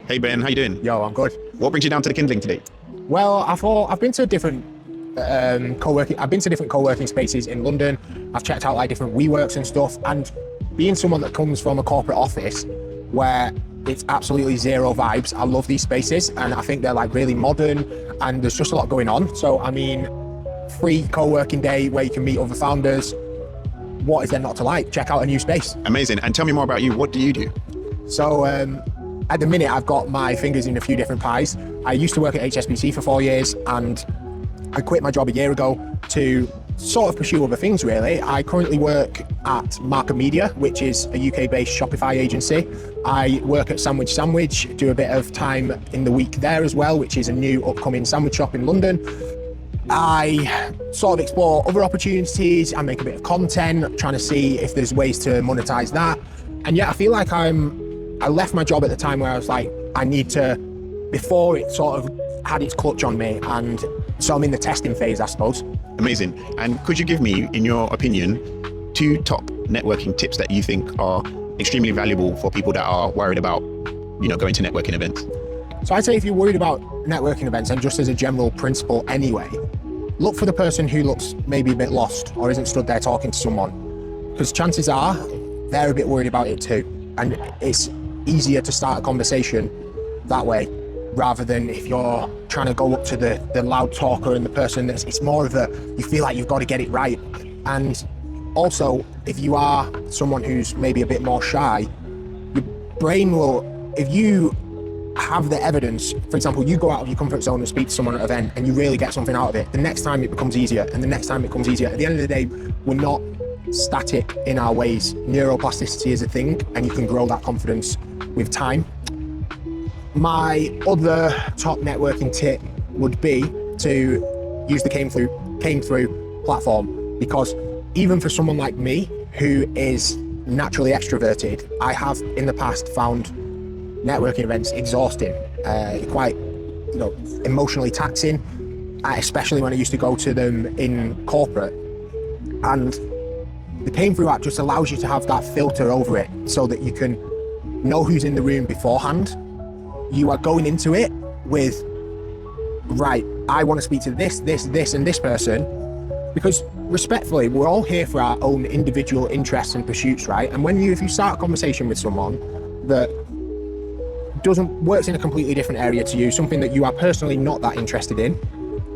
Hey Ben, how you doing? Yo, I'm good. What brings you down to the Kindling today? Well, I've been to different co-working spaces in London. I've checked out like different WeWorks and stuff, and being someone that comes from a corporate office where it's absolutely zero vibes, I love these spaces, and I think they're like really modern, and there's just a lot going on. So I mean, free co-working day where you can meet other founders. What is there not to like? Check out a new space. Amazing. And tell me more about you. What do you do? So at the minute, I've got my fingers in a few different pies. I used to work at HSBC for 4 years, and I quit my job a year ago to sort of pursue other things, really. I currently work at Market Media, which is a UK-based Shopify agency. I work at Sandwich, do a bit of time in the week there as well, which is a new upcoming sandwich shop in London. I sort of explore other opportunities. I make a bit of content, trying to see if there's ways to monetize that. And yeah, I feel like I left my job at the time where I was like, I need to, before it sort of had its clutch on me, and so I'm in the testing phase, I suppose. Amazing. And could you give me, in your opinion, 2 top networking tips that you think are extremely valuable for people that are worried about, going to networking events? So I'd say if you're worried about networking events, and just as a general principle anyway, look for the person who looks maybe a bit lost or isn't stood there talking to someone, because chances are they're a bit worried about it too. And it's easier to start a conversation that way, rather than if you're trying to go up to the loud talker and the person it's more of you feel like you've got to get it right. And also, if you are someone who's maybe a bit more shy, your brain will, if you have the evidence, for example, you go out of your comfort zone and speak to someone at an event and you really get something out of it, the next time it becomes easier, and the next time it becomes easier. At the end of the day, we're not static in our ways. Neuroplasticity is a thing, and you can grow that confidence with time. My other top networking tip would be to use the CameThru platform, because even for someone like me who is naturally extroverted, I have in the past found networking events exhausting, quite emotionally taxing, especially when I used to go to them in corporate. And the CameThru app just allows you to have that filter over it, so that you can know who's in the room beforehand. You are going into it with, right, I want to speak to this, and this person, because respectfully, we're all here for our own individual interests and pursuits, right? And if you start a conversation with someone that works in a completely different area to you, something that you are personally not that interested in,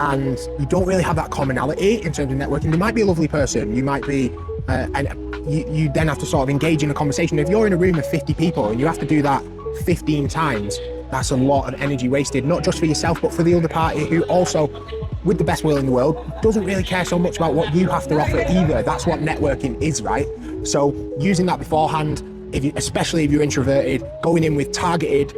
and you don't really have that commonality in terms of networking, they might be a lovely person, you might be, and you then have to sort of engage in a conversation. If you're in a room of 50 people and you have to do that 15 times, that's a lot of energy wasted, not just for yourself, but for the other party, who also, with the best will in the world, doesn't really care so much about what you have to offer either. That's what networking is, right? So using that beforehand, especially if you're introverted, going in with targeted,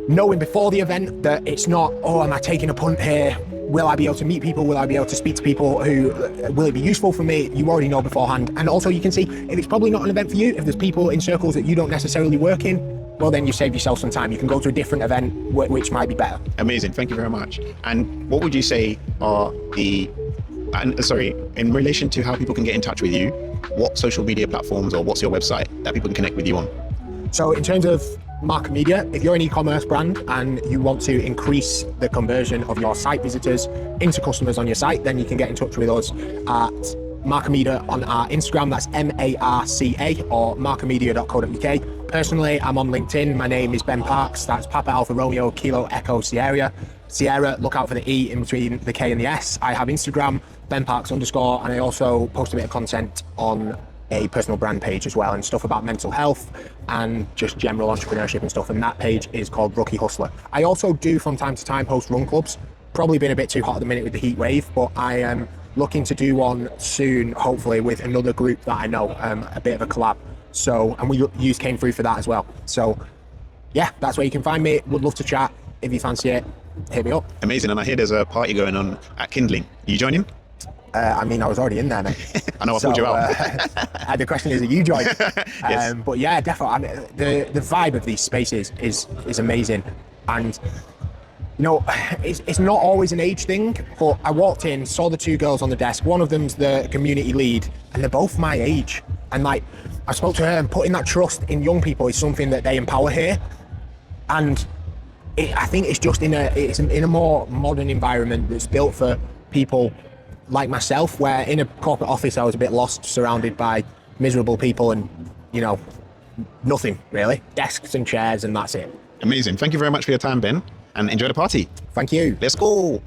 knowing before the event that it's not, oh, am I taking a punt here? Will I be able to meet people? Will I be able to speak to people? Will it be useful for me? You already know beforehand. And also you can see if it's probably not an event for you, if there's people in circles that you don't necessarily work in, well, then you save yourself some time. You can go to a different event, which might be better. Amazing. Thank you very much. And what would you say are in relation to how people can get in touch with you, what social media platforms or what's your website that people can connect with you on? So in terms of Market Media, if you're an e-commerce brand and you want to increase the conversion of your site visitors into customers on your site, then you can get in touch with us at Market Media on our Instagram. That's MARCA, or marketmedia.co.uk. Personally, I'm on LinkedIn. My name is Ben Parks. That's Papa Alpha Romeo Kilo Echo Sierra. Look out for the E in between the K and the S. I have Instagram, benparks_, and I also post a bit of content on a personal brand page as well, and stuff about mental health and just general entrepreneurship and stuff, and that page is called Rookie Hustler. I also do from time to time host run clubs. Probably been a bit too hot at the minute with the heat wave, but I am looking to do one soon, hopefully with another group that I know, a bit of a collab. So, and we use CameThru for that as well. So yeah, that's where you can find me. Would love to chat. If you fancy it, hit me up. Amazing. And I hear there's a party going on at Kindling. Are you joining? I was already in there, mate. I know, I pulled you out. The question is, are you joining? Yes. But yeah, definitely. The vibe of these spaces is amazing. And it's not always an age thing, but I walked in, saw the 2 girls on the desk. One of them's the community lead, and they're both my age. And like, I spoke to her, and putting that trust in young people is something that they empower here. And I think it's just in a more modern environment that's built for people like myself, where in a corporate office I was a bit lost, surrounded by miserable people and, you know, nothing really, desks and chairs, and that's it. Amazing. Thank you very much for your time, Ben, and enjoy the party. Thank you. Let's go.